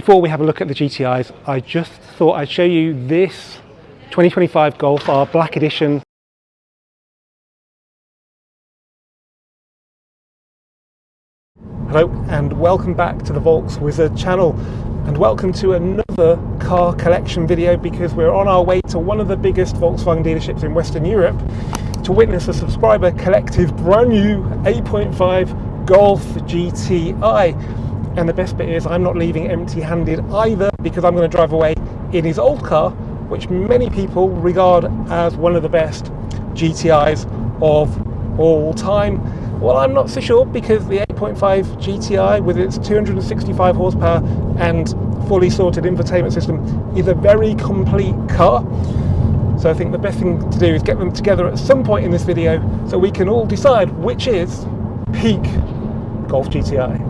before we have a look at the GTIs, I just thought I'd show you this 2025 Golf R Black Edition. Hello and welcome back to the Volks Wizard channel, and welcome to another car collection video, because we're on our way to one of the biggest Volkswagen dealerships in Western Europe to witness a subscriber collective brand new 8.5 Golf GTI. And the best bit is I'm not leaving empty-handed either, because I'm going to drive away in his old car, which many people regard as one of the best GTIs of all time. Well, I'm not so sure, because the 8.5 GTI with its 265 horsepower and fully sorted infotainment system is a very complete car. So I think the best thing to do is get them together at some point in this video so we can all decide which is Peak Golf GTI.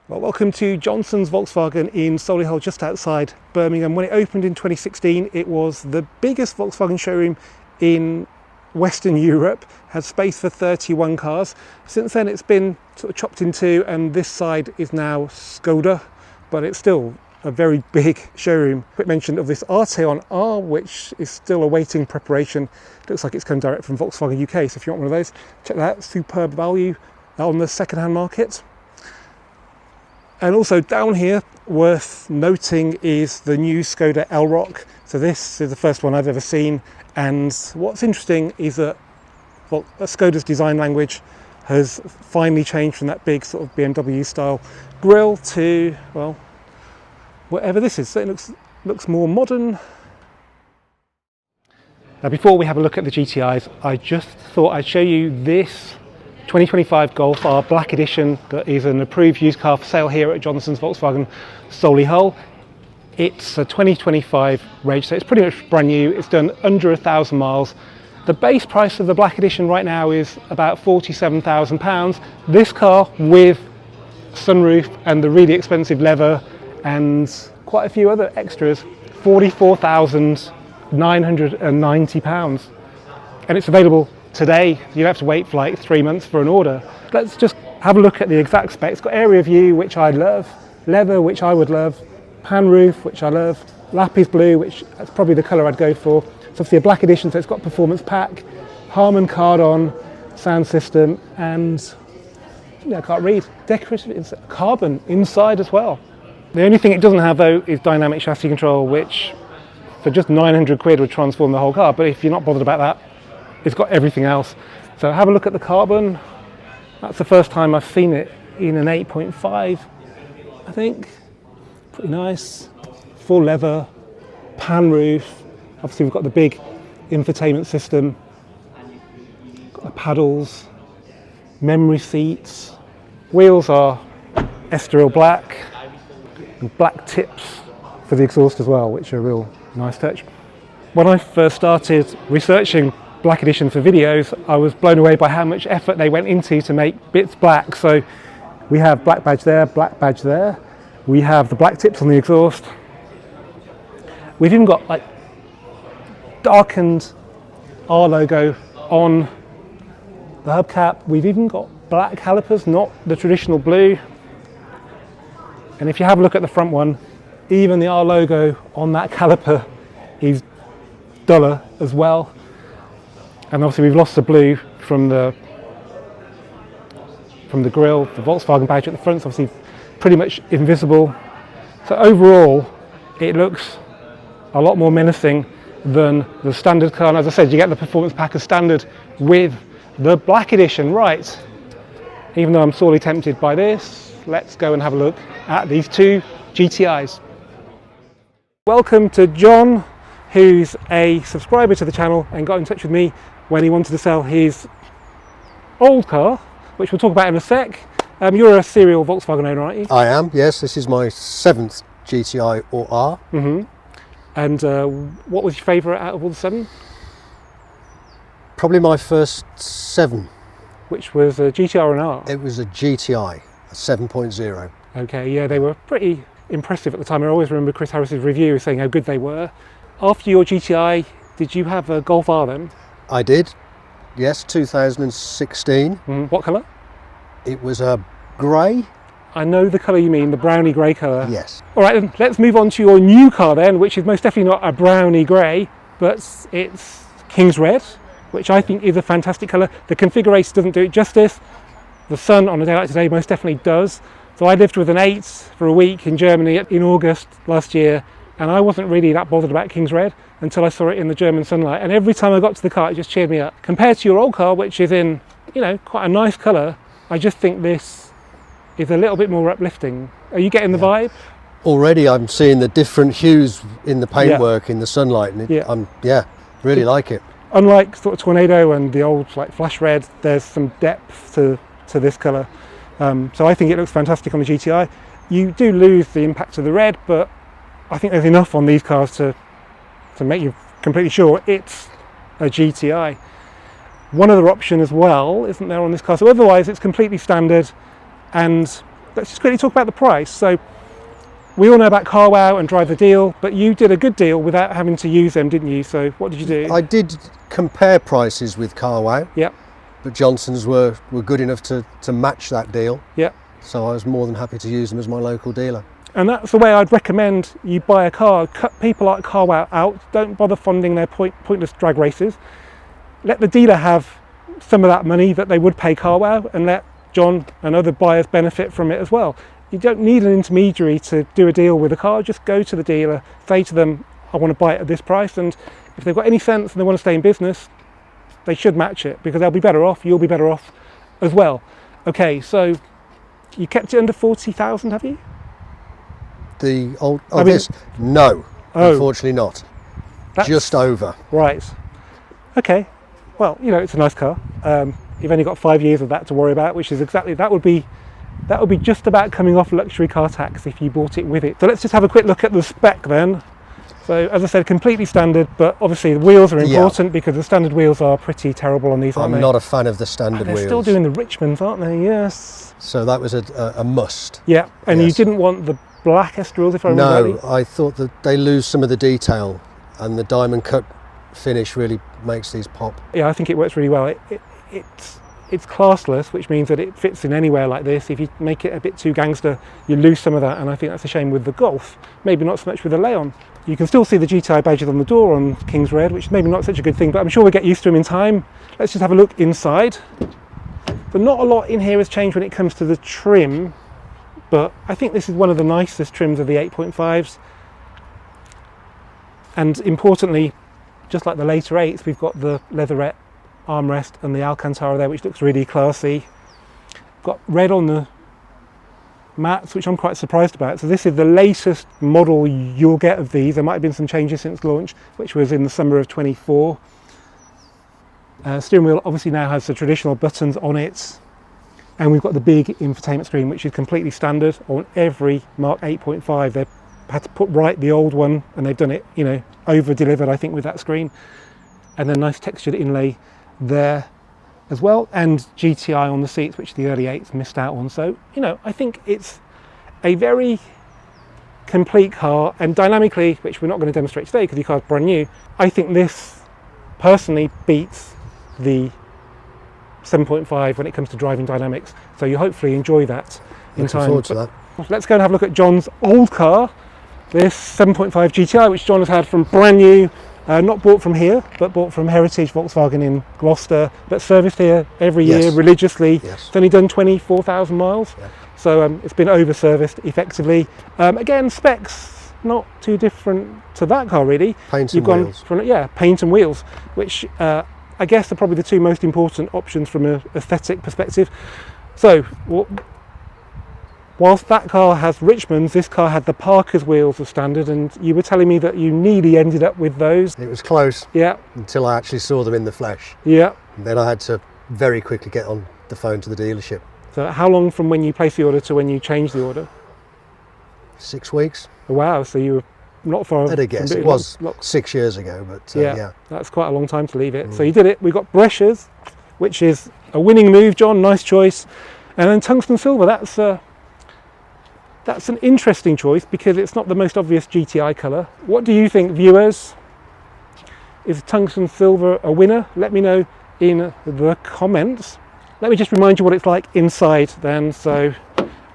Well, welcome to Johnson's Volkswagen in Solihull, just outside Birmingham. When it opened in 2016, it was the biggest Volkswagen showroom in Western Europe, had space for 31 cars. Since then it's been sort of chopped in two, and this side is now Skoda, but it's still a very big showroom. Quick mention of this Arteon R, which is still awaiting preparation. Looks like it's come direct from Volkswagen UK, so if you want one of those, check that out. Superb value on the second-hand market. And also down here, worth noting, is the new Skoda Elroq. So this is the first one I've ever seen, and what's interesting is that, well, Skoda's design language has finally changed from that big sort of BMW style grille to, well, whatever this is. So it looks more modern. Now, before we have a look at the GTIs, I just thought I'd show you this 2025 Golf R Black Edition that is an approved used car for sale here at Johnson's Volkswagen Solihull. It's a 2025 reg, so it's pretty much brand new. It's done under 1,000 miles. The base price of the Black Edition right now is about £47,000. This car with sunroof and the really expensive leather and quite a few other extras, £44,990. And it's available today. You don't have to wait for like 3 months for an order. Let's just have a look at the exact specs. It's got area view, which I love, leather, which I would love, pan roof, which I love, lapis blue, which that's probably the colour I'd go for. It's obviously a Black Edition, so it's got performance pack, Harman Kardon sound system, and I can't read, decorative carbon inside as well. The only thing it doesn't have though is dynamic chassis control, which for just 900 quid would transform the whole car. But if you're not bothered about that, it's got everything else. So have a look at the carbon. That's the first time I've seen it in an 8.5, I think. Pretty nice. Full leather, pan roof. Obviously we've got the big infotainment system. Got the paddles, memory seats. Wheels are Estoril black, and black tips for the exhaust as well, which are a real nice touch. When I first started researching Black Edition for videos, I was blown away by how much effort they went into to make bits black. So we have black badge there, black badge there. We have the black tips on the exhaust. We've even got like darkened R logo on the hubcap. We've even got black calipers, not the traditional blue. And if you have a look at the front one, even the R logo on that caliper is duller as well. And obviously we've lost the blue from the grille. The Volkswagen badge at the front is obviously pretty much invisible. So overall, it looks a lot more menacing than the standard car. And as I said, you get the performance pack as standard with the Black Edition. Right, even though I'm sorely tempted by this, let's go and have a look at these two GTIs. Welcome to John, who's a subscriber to the channel and got in touch with me when he wanted to sell his old car, which we'll talk about in a sec. You're a serial Volkswagen owner, aren't you? I am, yes. This is my 7th GTI or R. Mm-hmm. And what was your favourite out of all the 7? Probably my first 7. Which was a GTI or an R? It was a GTI, a 7.0. Okay, yeah, they were pretty impressive at the time. I always remember Chris Harris's review saying how good they were. After your GTI, did you have a Golf R then? I did, yes, 2016. What colour? It was a grey. I know the colour you mean, the browny grey colour. Yes. All right, then let's move on to your new car then, which is most definitely not a browny grey, but it's King's Red, which I think is a fantastic colour. The configuration doesn't do it justice. The sun on a day like today most definitely does. So I lived with an 8 for a week in Germany in August last year, and I wasn't really that bothered about King's Red until I saw it in the German sunlight. And every time I got to the car, it just cheered me up. Compared to your old car, which is in, you know, quite a nice colour, I just think this is a little bit more uplifting. Are you getting the vibe? Already I'm seeing the different hues in the paintwork in the sunlight, and I'm really like it. Unlike sort of Tornado and the old like Flash Red, there's some depth to this colour. So I think it looks fantastic on the GTI. You do lose the impact of the red, but I think there's enough on these cars to make you completely sure it's a GTI. One other option as well, isn't there, on this car? So otherwise it's completely standard. And let's just quickly talk about the price. So we all know about CarWow and Drive the Deal, but you did a good deal without having to use them, didn't you? So what did you do? I did compare prices with CarWow. Yep. But Johnson's were good enough to match that deal. Yep. So I was more than happy to use them as my local dealer. And that's the way I'd recommend you buy a car. Cut people like CarWow out. Don't bother funding their pointless drag races. Let the dealer have some of that money that they would pay CarWow, and let John and other buyers benefit from it as well. You don't need an intermediary to do a deal with a car. Just go to the dealer, say to them, I want to buy it at this price, and if they've got any sense and they want to stay in business, they should match it, because they'll be better off, you'll be better off as well. Okay, so you kept it under 40,000, have you? The old, no, unfortunately not. Just over. Right. Okay. Well, you know, it's a nice car. You've only got 5 years of that to worry about, which is exactly, that would be just about coming off luxury car tax if you bought it with it. So let's just have a quick look at the spec then. So as I said, completely standard, but obviously the wheels are important because the standard wheels are pretty terrible on these, aren't they? I'm not a fan of the standard wheels. They're still doing the Richmonds, aren't they? Yes. So that was a must. Yeah, and you didn't want the black Estorils, if I remember rightly? No, I thought that they lose some of the detail, and the diamond cut finish really makes these pop. Yeah, I think it works really well. It's classless, which means that it fits in anywhere like this. If you make it a bit too gangster, you lose some of that, and I think that's a shame with the Golf. Maybe not so much with the Leon. You can still see the GTI badges on the door on King's Red, which is maybe not such a good thing, but I'm sure we'll get used to them in time. Let's just have a look inside. But not a lot in here has changed when it comes to the trim, but I think this is one of the nicest trims of the 8.5s. And importantly, just like the later 8s, we've got the leatherette armrest and the Alcantara there, which looks really classy. Got red on the mats, which I'm quite surprised about. So this is the latest model you'll get of these. There might have been some changes since launch, which was in the summer of 24. Steering wheel obviously now has the traditional buttons on it, and we've got the big infotainment screen, which is completely standard on every Mark 8.5. They've had to put right the old one, and they've done it, you know, over delivered, I think, with that screen. And then nice textured inlay there as well, and GTI on the seats, which the early 8s missed out on. So, you know, I think it's a very complete car, and dynamically, which we're not going to demonstrate today because the car's brand new, I think this personally beats the 7.5 when it comes to driving dynamics. So you hopefully enjoy that in time. Looking forward to that. Let's go and have a look at John's old car, this 7.5 GTI, which John has had from brand new. Not bought from here, but bought from Heritage Volkswagen in Gloucester, but serviced here every year religiously. Yes. It's only done 24,000 miles, so it's been over-serviced effectively. Again, specs not too different to that car really. Paint and wheels. Paint and wheels, which I guess are probably the two most important options from an aesthetic perspective. So, whilst that car has Richmonds, this car had the Parker's wheels as standard, and you were telling me that you nearly ended up with those. It was close. Yeah. Until I actually saw them in the flesh. Yeah. And then I had to very quickly get on the phone to the dealership. So how long from when you placed the order to when you changed the order? 6 weeks. Wow, so you were not far. I'd guess it was 6 years ago, but yeah. That's quite a long time to leave it. So you did it. We got Brescias, which is a winning move, John, nice choice. And then tungsten silver, that's an interesting choice because it's not the most obvious GTI colour. What do you think, viewers? is tungsten silver a winner? Let me know in the comments. Let me just remind you what it's like inside then. So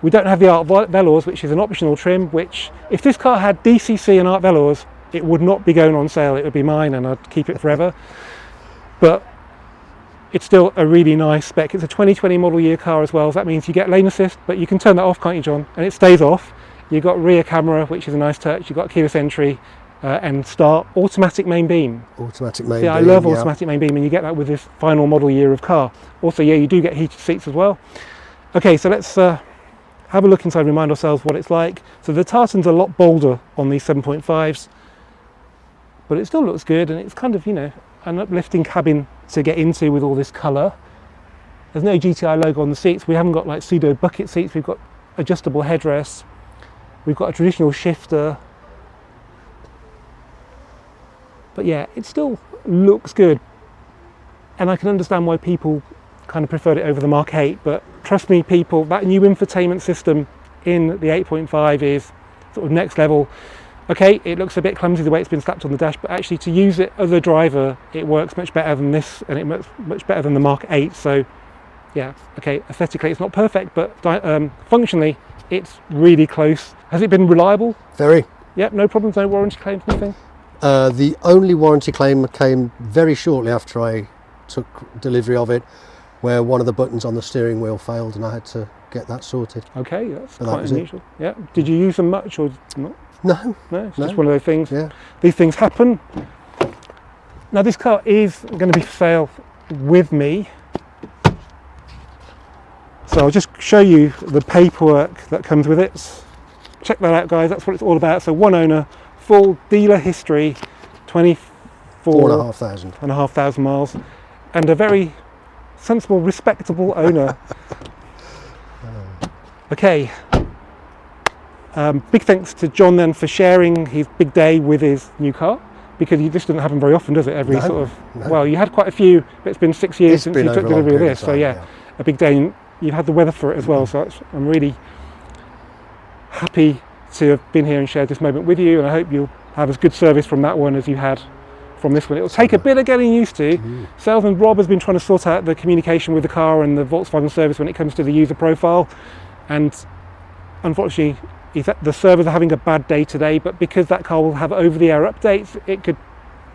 we don't have the Art Velours, which is an optional trim, which if this car had DCC and Art Velours, it would not be going on sale. It would be mine and I'd keep it forever. But it's still a really nice spec. It's a 2020 model year car as well. So that means you get lane assist, but you can turn that off, can't you, John? And it stays off. You've got rear camera, which is a nice touch. You've got keyless entry and start, automatic main beam. Automatic main beam. Yeah, I love automatic main beam, and you get that with this final model year of car. Also, yeah, you do get heated seats as well. Okay, so let's have a look inside, remind ourselves what it's like. So the tartan's a lot bolder on these 7.5s, but it still looks good, and it's kind of, you know, an uplifting cabin to get into with all this colour. There's no GTI logo on the seats. We haven't got like pseudo bucket seats. We've got adjustable headrests. We've got a traditional shifter. But yeah, it still looks good. And I can understand why people kind of preferred it over the Mark 8. But trust me, people, that new infotainment system in the 8.5 is sort of next level. Okay, it looks a bit clumsy the way it's been slapped on the dash, but actually to use it as a driver, it works much better than this, and it works much better than the Mark 8. So yeah, okay, aesthetically it's not perfect, but functionally it's really close. Has it been reliable? Very. Yep, no problems, no warranty claims, anything? The only warranty claim came very shortly after I took delivery of it, where one of the buttons on the steering wheel failed and I had to get that sorted. Okay, that's So quite that unusual. Yeah. Did you use them much or not? No. No, it's No. just one of those things. Yeah. These things happen. Now this car is going to be for sale with me. So I'll just show you the paperwork that comes with it. Check that out, guys. That's what it's all about. So one owner, full dealer history, 24,500 miles, and a very sensible, respectable owner. Okay. Big thanks to John then for sharing his big day with his new car, because this doesn't happen very often, does it? Every well, you had quite a few, but it's been 6 years since you took delivery of this. So yeah, a big day, and you've had the weather for it as well. So I'm really happy to have been here and shared this moment with you, and I hope you'll have as good service from that one as you had from this one. It'll take a bit of getting used to. Salesman Rob has been trying to sort out the communication with the car and the Volkswagen service when it comes to the user profile, and unfortunately the servers are having a bad day today, but because that car will have over-the-air updates, it could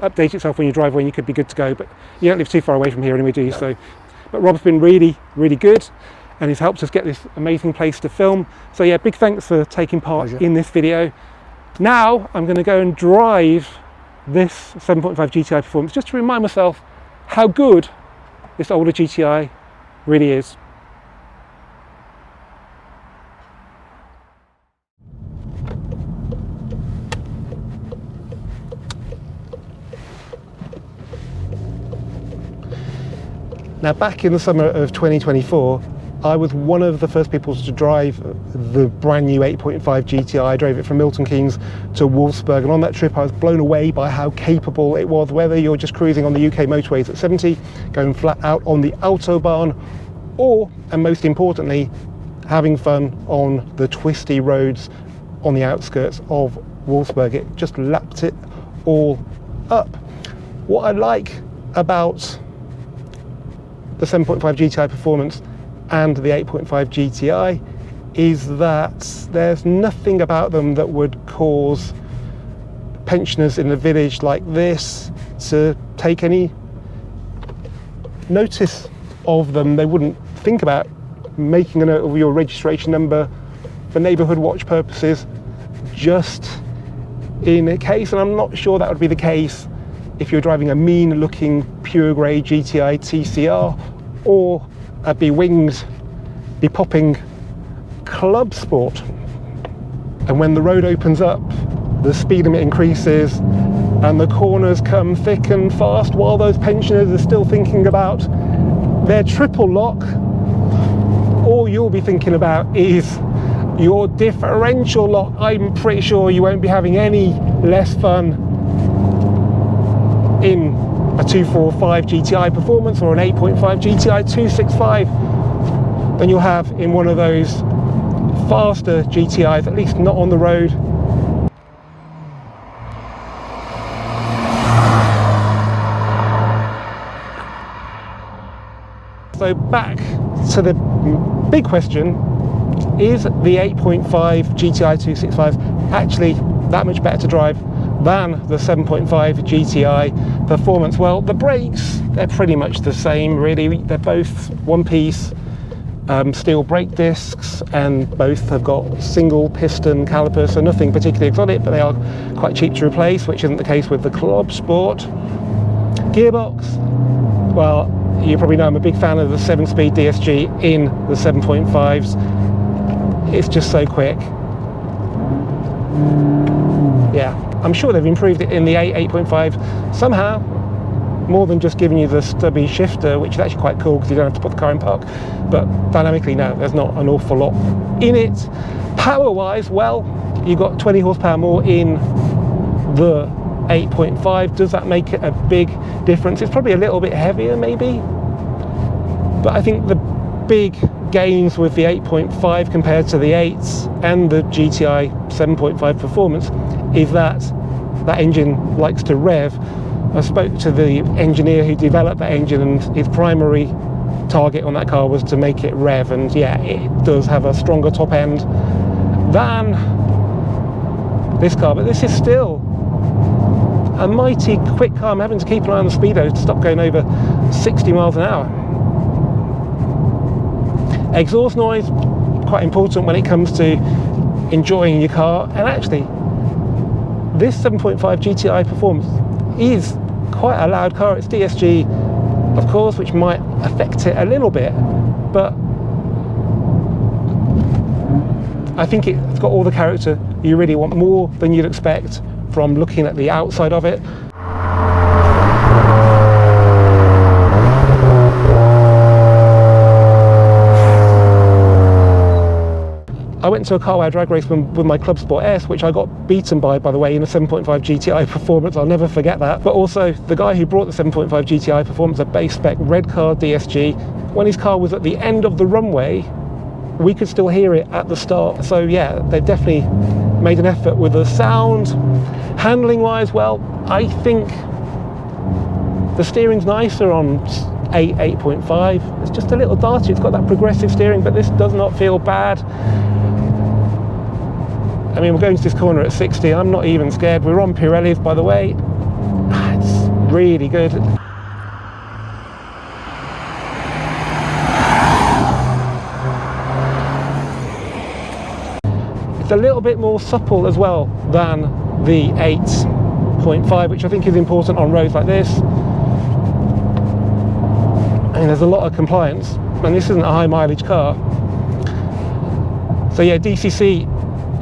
update itself when you drive away and you could be good to go. But you don't live too far away from here anyway, do you? No. So, but Rob's been really, really good, and he's helped us get this amazing place to film. So yeah, big thanks for taking part in this video. Now I'm going to go and drive this 7.5 GTI Performance just to remind myself how good this older GTI really is. Now, back in the summer of 2024, I was one of the first people to drive the brand new 8.5 GTI. I drove it from Milton Keynes to Wolfsburg, and on that trip I was blown away by how capable it was, whether you're just cruising on the UK motorways at 70, going flat out on the Autobahn, or, and most importantly, having fun on the twisty roads on the outskirts of Wolfsburg. It just lapped it all up. What I like about the 7.5 GTI Performance and the 8.5 GTI is that there's nothing about them that would cause pensioners in a village like this to take any notice of them. They wouldn't think about making a note of your registration number for neighbourhood watch purposes, just in a case, and I'm not sure that would be the case if you're driving a mean looking pure grey GTI TCR or a be-winged, be-popping Club Sport. And when the road opens up, the speed limit increases and the corners come thick and fast while those pensioners are still thinking about their triple lock. All you'll be thinking about is your differential lock. I'm pretty sure you won't be having any less fun in a 245 GTI Performance or an 8.5 GTI 265 than you'll have in one of those faster GTIs, at least not on the road. So back to the big question, is the 8.5 GTI 265 actually that much better to drive than the 7.5 GTI Performance? Well, the brakes, they're pretty much the same really. They're both one piece steel brake discs, and both have got single piston calipers, so nothing particularly exotic, but they are quite cheap to replace, which isn't the case with the Club Sport. Gearbox, well, you probably know I'm a big fan of the 7-speed DSG in the 7.5s. It's just so quick. Yeah, I'm sure they've improved it in the 8.5 somehow, more than just giving you the stubby shifter, which is actually quite cool because you don't have to put the car in park. But dynamically, no, there's not an awful lot in it. Power-wise, well, you've got 20 horsepower more in the 8.5. Does that make it a big difference? It's probably a little bit heavier, maybe. But I think the big gains with the 8.5 compared to the 8s and the GTI 7.5 Performance is that that engine likes to rev. I spoke to the engineer who developed that engine, and his primary target on that car was to make it rev, and yeah, it does have a stronger top end than this car, but this is still a mighty quick car. I'm having to keep an eye on the speedo to stop going over 60 miles an hour. Exhaust noise, quite important when it comes to enjoying your car, and actually this 7.5 GTI Performance is quite a loud car. It's DSG, of course, which might affect it a little bit, but I think it's got all the character you really want, more than you'd expect from looking at the outside of it. I went to a car wow drag race with my Club Sport S, which I got beaten by the way, in a 7.5 GTI Performance. I'll never forget that. But also, the guy who brought the 7.5 GTI Performance, a base spec red car DSG, when his car was at the end of the runway, we could still hear it at the start. So yeah, they definitely made an effort with the sound. Handling wise, well, I think the steering's nicer on 8.5. It's just a little darty. It's got that progressive steering, but this does not feel bad. I mean, we're going to this corner at 60. I'm not even scared. We're on Pirellis, by the way. It's really good. It's a little bit more supple as well than the 8.5, which I think is important on roads like this. And there's a lot of compliance, and this isn't a high mileage car. So yeah, DCC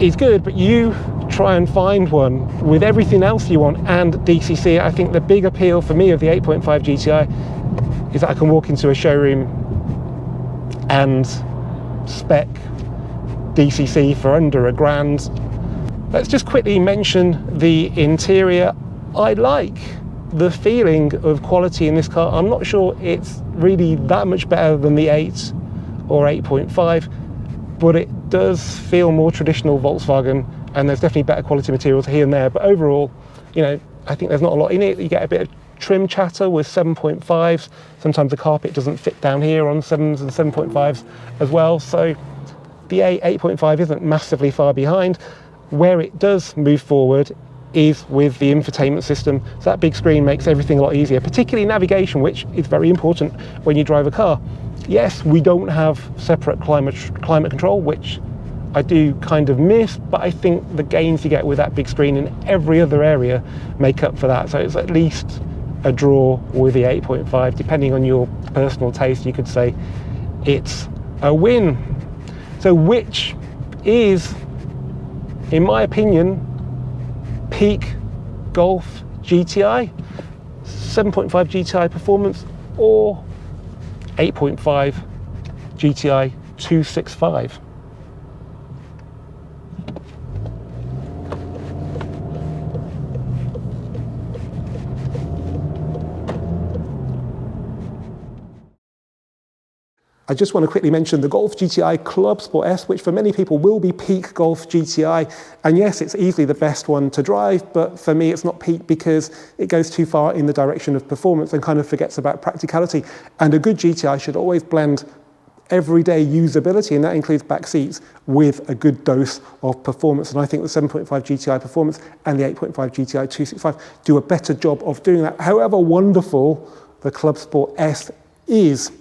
is good, but you try and find one with everything else you want and DCC. I think the big appeal for me of the 8.5 GTI is that I can walk into a showroom and spec DCC for under £1,000. Let's just quickly mention the interior. I like the feeling of quality in this car. I'm not sure it's really that much better than the 8 or 8.5, but it does feel more traditional Volkswagen, and there's definitely better quality materials here and there. But overall, you know, I think there's not a lot in it. You get a bit of trim chatter with 7.5s. Sometimes the carpet doesn't fit down here on 7s and 7.5s as well. So the 8.5 isn't massively far behind. Where it does move forward is with the infotainment system. So that big screen makes everything a lot easier, particularly navigation, which is very important when you drive a car. Yes, we don't have separate climate control, which I do kind of miss, but I think the gains you get with that big screen in every other area make up for that. So it's at least a draw with the 8.5. Depending on your personal taste, you could say it's a win. So which is, in my opinion, Peak Golf GTI, 7.5 GTI Performance, or 8.5 GTI 265? I just want to quickly mention the Golf GTI Club Sport S, which for many people will be Peak Golf GTI. And yes, it's easily the best one to drive, but for me it's not Peak because it goes too far in the direction of performance and kind of forgets about practicality. And a good GTI should always blend everyday usability, and that includes back seats, with a good dose of performance. And I think the 7.5 GTI Performance and the 8.5 GTI 265 do a better job of doing that, however wonderful the Club Sport S is.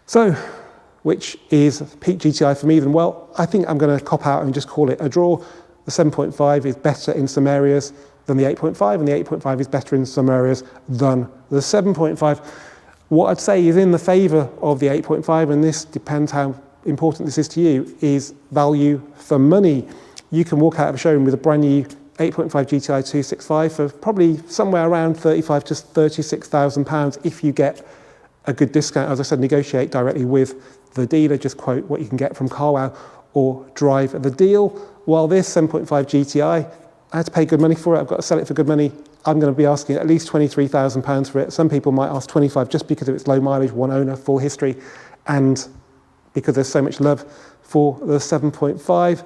So, which is Peak GTI for me then? Well, I think I'm going to cop out and just call it a draw. The 7.5 is better in some areas than the 8.5, and the 8.5 is better in some areas than the 7.5. What I'd say is in the favour of the 8.5, and this depends how important this is to you, is value for money. You can walk out of a showroom with a brand new 8.5 GTI 265 for probably somewhere around £35,000 to £36,000 if you get a good discount. As I said, negotiate directly with the dealer, just quote what you can get from CarWow or drive the deal. While this 7.5 GTI, I had to pay good money for it, I've got to sell it for good money. I'm going to be asking at least £23,000 for it. Some people might ask 25 just because of its low mileage, one owner, full history, and because there's so much love for the 7.5.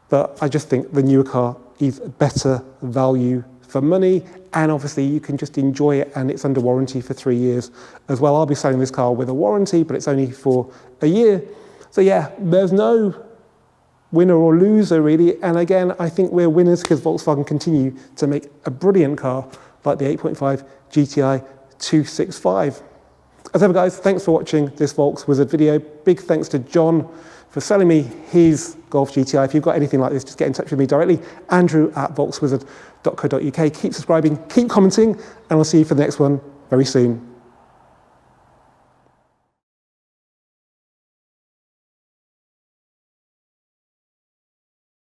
But I just think the newer car is better value for money, and obviously you can just enjoy it, and it's under warranty for 3 years as well. I'll be selling this car with a warranty, but it's only for a year. So yeah, there's no winner or loser really, and again I think we're winners because Volkswagen continue to make a brilliant car like the 8.5 GTI 265. As ever guys, thanks for watching this Volks Wizard video. Big thanks to John for selling me his Golf GTI. If you've got anything like this, just get in touch with me directly. Andrew at volkswizard.co.uk. Keep subscribing, keep commenting, and I'll see you for the next one very soon.